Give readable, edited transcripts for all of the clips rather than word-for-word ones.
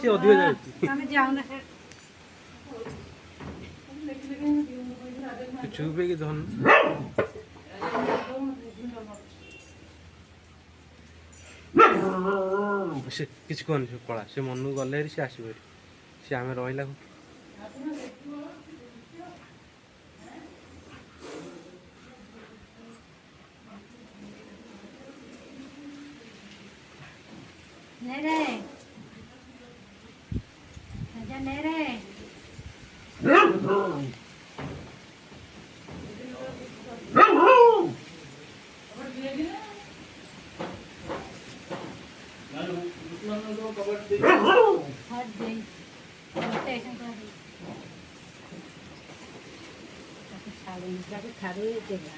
ସେ ଅଧିକ ଯାଉଛି ଆମେ ଯାଉନା ଚୁପ୍ ହେଇକି ଧନ ସେ କିଛି କହନି ସେ ପଳା ସେ ମନକୁ ଗଲେ ହେରି ସେ ଆସିବ ହେରି ସେ ଆମେ ରହିଲା ନେରେ ରାଜା ନେରେ हट गई स्टेशन कर जाके छाड़े देगा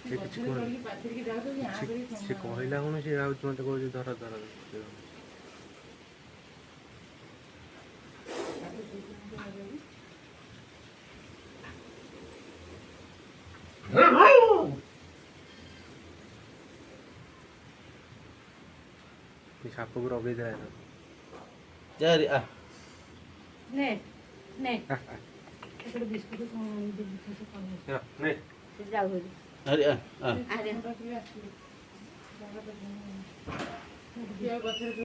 ସେ କିଛି ସେ କହିଲା କଣ ସେ ଭାବୁଛି ମତେ କହୁଛି ଧର ଧର ସାପକୁ ରଗେଇ ଦେଲା ଯାରି ଆ ନେ ନେ ଏକଡ ବିସ୍କୁଟ ନେ ଯାଉ ଆରେ ଆ ଆରେ